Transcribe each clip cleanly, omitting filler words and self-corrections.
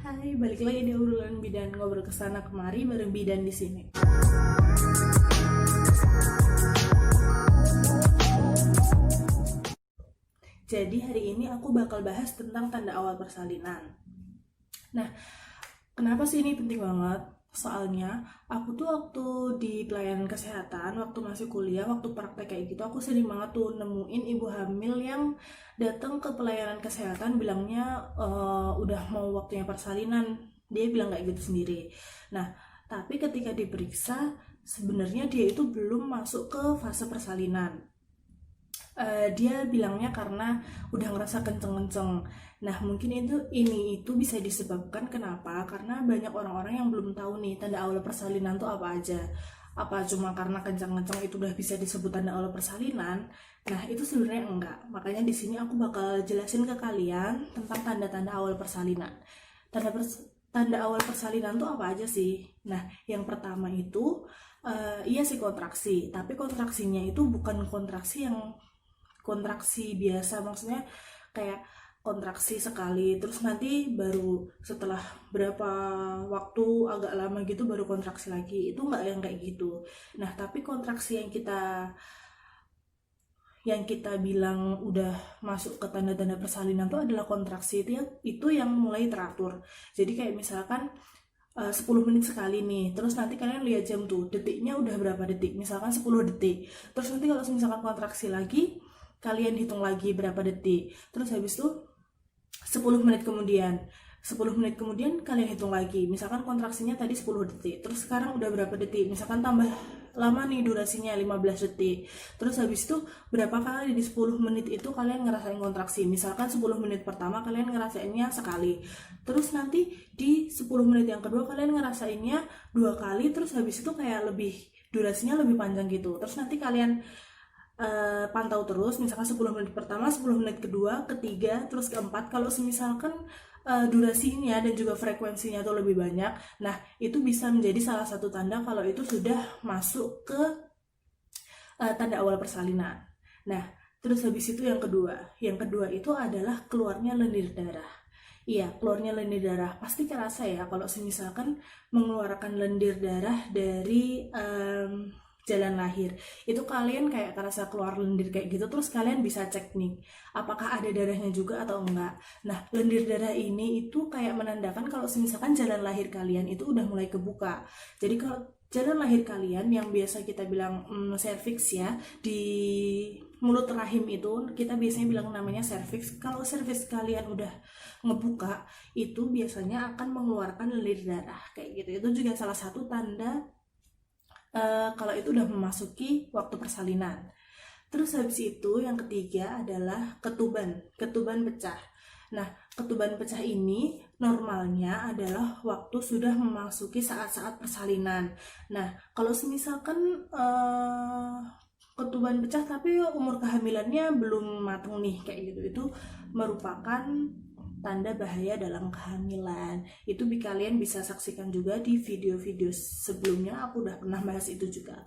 Hai, balik lagi di obrolan bidan, ngobrol kesana kemari bareng bidan di sini. Jadi hari ini aku bakal bahas tentang tanda awal persalinan. Nah, kenapa sih ini penting banget? Soalnya aku tuh waktu di pelayanan kesehatan, waktu masih kuliah, waktu praktek kayak gitu, aku sering banget tuh nemuin ibu hamil yang datang ke pelayanan kesehatan bilangnya udah mau waktunya persalinan. Dia bilang kayak gitu sendiri. Nah, tapi ketika diperiksa, sebenarnya dia itu belum masuk ke fase persalinan. Dia bilangnya karena udah ngerasa kenceng-kenceng. Nah, mungkin ini bisa disebabkan kenapa? Karena banyak orang-orang yang belum tahu nih tanda awal persalinan tuh apa aja. Apa cuma karena kenceng-kenceng itu udah bisa disebut tanda awal persalinan? Nah, itu sebenarnya enggak. Makanya di sini aku bakal jelasin ke kalian tentang tanda-tanda awal persalinan. Tanda awal persalinan tuh apa aja sih? Nah, yang pertama itu iya sih kontraksi, tapi kontraksinya itu bukan kontraksi biasa, maksudnya kayak kontraksi sekali terus nanti baru setelah berapa waktu agak lama gitu baru kontraksi lagi, itu nggak yang kayak gitu. Nah, tapi kontraksi yang kita bilang udah masuk ke tanda-tanda persalinan itu adalah kontraksi itu yang mulai teratur. Jadi kayak misalkan 10 menit sekali nih, terus nanti kalian lihat jam tuh detiknya udah berapa detik, misalkan 10 detik. Terus nanti kalau misalkan kontraksi lagi, kalian hitung lagi berapa detik. Terus habis itu 10 menit kemudian kalian hitung lagi, misalkan kontraksinya tadi 10 detik, terus sekarang udah berapa detik, misalkan tambah lama nih durasinya 15 detik. Terus habis itu berapa kali di 10 menit itu kalian ngerasain kontraksi, misalkan 10 menit pertama kalian ngerasainnya sekali, terus nanti di 10 menit yang kedua kalian ngerasainnya 2 kali, terus habis itu kayak durasinya lebih panjang gitu. Terus nanti kalian pantau terus, misalkan 10 menit pertama, 10 menit kedua, ketiga, terus keempat. Kalau misalkan durasinya dan juga frekuensinya tuh lebih banyak, nah itu bisa menjadi salah satu tanda kalau itu sudah masuk ke tanda awal persalinan. Nah, terus habis itu yang kedua itu adalah keluarnya lendir darah. Iya, keluarnya lendir darah pasti kerasa ya kalau misalkan mengeluarkan lendir darah dari jalan lahir. Itu kalian kayak kerasa keluar lendir kayak gitu, terus kalian bisa cek nih apakah ada darahnya juga atau enggak. Nah, lendir darah ini itu kayak menandakan kalau misalkan jalan lahir kalian itu udah mulai kebuka. Jadi kalau jalan lahir kalian yang biasa kita bilang cervix ya, di mulut rahim itu kita biasanya bilang namanya cervix. Kalau cervix kalian udah ngebuka, itu biasanya akan mengeluarkan lendir darah kayak gitu. Itu juga salah satu tanda kalau itu udah memasuki waktu persalinan. Terus habis itu yang ketiga adalah ketuban pecah. Nah, ketuban pecah ini normalnya adalah waktu sudah memasuki saat-saat persalinan. Nah, kalau misalkan ketuban pecah tapi umur kehamilannya belum matang nih kayak gitu, itu merupakan tanda bahaya dalam kehamilan. Itu kalian bisa saksikan juga di video-video sebelumnya, aku udah pernah bahas itu juga.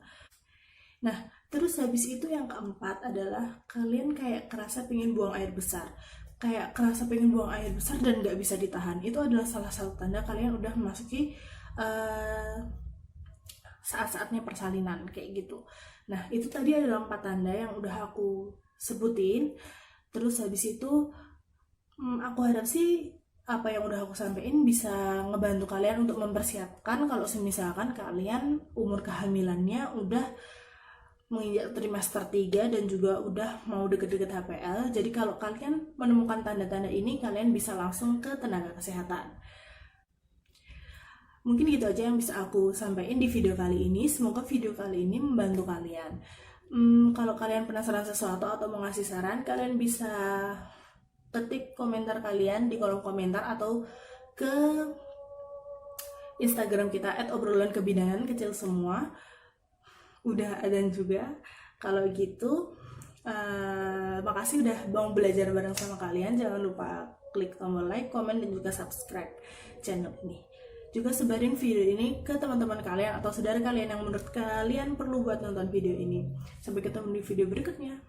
Nah, terus habis itu yang keempat adalah kalian kayak kerasa pengen buang air besar. Dan gak bisa ditahan. Itu adalah salah satu tanda kalian udah memasuki saat-saatnya persalinan kayak gitu. Nah, itu tadi adalah 4 tanda yang udah aku sebutin. Terus habis itu aku harap sih apa yang udah aku sampaikan bisa ngebantu kalian untuk mempersiapkan kalau misalkan kalian umur kehamilannya udah menginjak trimester 3 dan juga udah mau deket-deket HPL. Jadi kalau kalian menemukan tanda-tanda ini, kalian bisa langsung ke tenaga kesehatan. Mungkin gitu aja yang bisa aku sampaikan di video kali ini. Semoga video kali ini membantu kalian. Kalau kalian penasaran sesuatu atau mau ngasih saran, kalian bisa ketik komentar kalian di kolom komentar atau ke Instagram kita @obrolankebidanan kecil semua. Udah adzan juga. Kalau gitu makasih udah mau belajar bareng sama kalian. Jangan lupa klik tombol like, komen, dan juga subscribe channel ini. Juga sebarin video ini ke teman-teman kalian atau saudara kalian yang menurut kalian perlu buat nonton video ini. Sampai ketemu di video berikutnya.